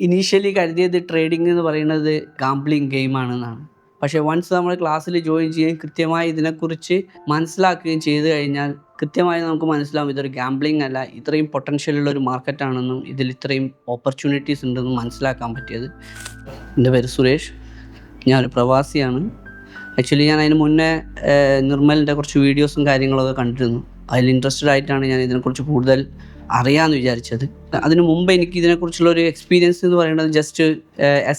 Initially കരുതിയത് trading എന്ന് പറയുന്നത് ഗാംബ്ലിംഗ് ഗെയിമാണെന്നാണ്. പക്ഷേ വൺസ് നമ്മൾ ക്ലാസ്സിൽ ജോയിൻ ചെയ്യുകയും കൃത്യമായി ഇതിനെക്കുറിച്ച് മനസ്സിലാക്കുകയും ചെയ്തു കഴിഞ്ഞാൽ കൃത്യമായി നമുക്ക് മനസ്സിലാവും ഇതൊരു ഗാംബ്ലിംഗ് അല്ല, ഇത്രയും പൊട്ടൻഷ്യലുള്ള ഒരു മാർക്കറ്റാണെന്നും ഇതിൽ ഇത്രയും ഓപ്പർച്യൂണിറ്റീസ് ഉണ്ടെന്നും മനസ്സിലാക്കാൻ പറ്റിയത്. എൻ്റെ പേര് സുരേഷ്, ഞാനൊരു പ്രവാസിയാണ്. ആക്ച്വലി ഞാൻ അതിന് മുന്നേ നിർമ്മലിൻ്റെ കുറച്ച് വീഡിയോസും കാര്യങ്ങളൊക്കെ കണ്ടിരുന്നു. അതിൽ ഇൻട്രസ്റ്റഡ് ആയിട്ടാണ് ഞാൻ ഇതിനെക്കുറിച്ച് കൂടുതൽ അറിയാമെന്ന് വിചാരിച്ചത്. അതിന് മുമ്പ് എനിക്ക് ഇതിനെക്കുറിച്ചുള്ളൊരു എക്സ്പീരിയൻസ് എന്ന് പറയുന്നത് ജസ്റ്റ്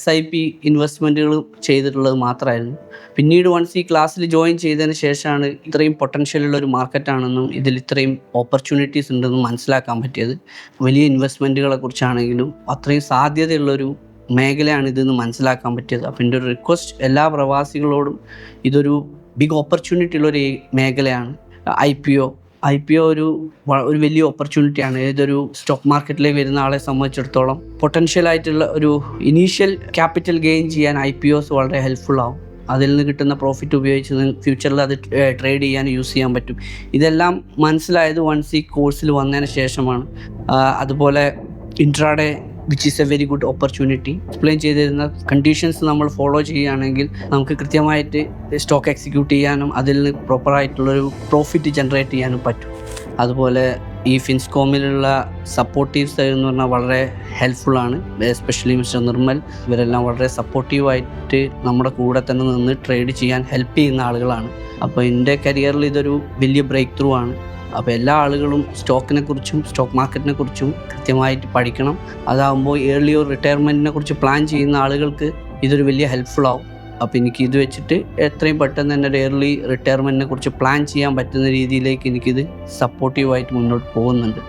SIP ഇൻവെസ്റ്റ്മെൻറ്റുകൾ ചെയ്തിട്ടുള്ളത് മാത്രമായിരുന്നു. പിന്നീട് വൺസ് ഈ ക്ലാസ്സിൽ ജോയിൻ ചെയ്തതിന് ശേഷമാണ് ഇത്രയും പൊട്ടൻഷ്യലുള്ള ഒരു മാർക്കറ്റാണെന്നും ഇതിൽ ഇത്രയും ഓപ്പർച്യൂണിറ്റീസ് ഉണ്ടെന്നും മനസ്സിലാക്കാൻ പറ്റിയത്. വലിയ ഇൻവെസ്റ്റ്മെൻറ്റുകളെ കുറിച്ചാണെങ്കിലും അത്രയും സാധ്യതയുള്ളൊരു മേഖലയാണ് ഇതെന്ന് മനസ്സിലാക്കാൻ പറ്റിയത്. അപ്പോൾ എൻ്റെ ഒരു റിക്വസ്റ്റ് എല്ലാ പ്രവാസികളോടും, ഇതൊരു ബിഗ് ഓപ്പർച്യൂണിറ്റി ഉള്ളൊരു മേഖലയാണ്. IPO ഒരു വലിയ ഓപ്പർച്യൂണിറ്റിയാണ്. ഏതൊരു സ്റ്റോക്ക് മാർക്കറ്റിലേക്ക് വരുന്ന ആളെ സംബന്ധിച്ചിടത്തോളം പൊട്ടൻഷ്യലായിട്ടുള്ള ഒരു ഇനീഷ്യൽ ക്യാപിറ്റൽ ഗെയിൻ ചെയ്യാൻ IPOs വളരെ ഹെൽപ്ഫുൾ ആവും. അതിൽ നിന്ന് കിട്ടുന്ന പ്രോഫിറ്റ് ഉപയോഗിച്ച് ഫ്യൂച്ചറിൽ അത് ട്രേഡ് ചെയ്യാൻ യൂസ് ചെയ്യാൻ പറ്റും. ഇതെല്ലാം മനസ്സിലായത് വൺസ് ഈ കോഴ്സിൽ വന്നതിന് ശേഷമാണ്. അതുപോലെ intraday which is A very good opportunity. Explain ചെയ്തിരുന്ന കണ്ടീഷൻസ് നമ്മൾ ഫോളോ ചെയ്യുകയാണെങ്കിൽ നമുക്ക് കൃത്യമായിട്ട് സ്റ്റോക്ക് എക്സിക്യൂട്ട് ചെയ്യാനും അതിൽ നിന്ന് പ്രോപ്പറായിട്ടുള്ളൊരു പ്രോഫിറ്റ് ജനറേറ്റ് ചെയ്യാനും പറ്റും. അതുപോലെ ഈ ഫിൻസ്കോമിലുള്ള സപ്പോർട്ടീവ്സ് എന്ന് പറഞ്ഞാൽ വളരെ ഹെൽപ്ഫുള്ളാണ്. എസ്പെഷ്യലി മിസ്റ്റർ നിർമ്മൽ, ഇവരെല്ലാം വളരെ സപ്പോർട്ടീവായിട്ട് നമ്മുടെ കൂടെ തന്നെ നിന്ന് ട്രേഡ് ചെയ്യാൻ ഹെൽപ്പ് ചെയ്യുന്ന ആളുകളാണ്. അപ്പോൾ എൻ്റെ കരിയറിൽ ഇതൊരു വലിയ ബ്രേക്ക് ത്രൂ ആണ്. അപ്പോൾ എല്ലാ ആളുകളും സ്റ്റോക്കിനെ കുറിച്ചും സ്റ്റോക്ക് മാർക്കറ്റിനെ കുറിച്ചും കൃത്യമായിട്ട് പഠിക്കണം. അതാകുമ്പോൾ ഏർലി ഒരു റിട്ടയർമെൻറ്റിനെ കുറിച്ച് പ്ലാൻ ചെയ്യുന്ന ആളുകൾക്ക് ഇതൊരു വലിയ ഹെൽപ്ഫുൾ ആവും. അപ്പോൾ എനിക്ക് ഇത് വെച്ചിട്ട് എത്രയും പെട്ടെന്ന് തന്നെ ഒരു ഏർലി റിട്ടയർമെൻറ്റിനെ കുറിച്ച് പ്ലാൻ ചെയ്യാൻ പറ്റുന്ന രീതിയിലേക്ക് എനിക്കിത് സപ്പോർട്ടീവായിട്ട് മുന്നോട്ട് പോകുന്നുണ്ട്.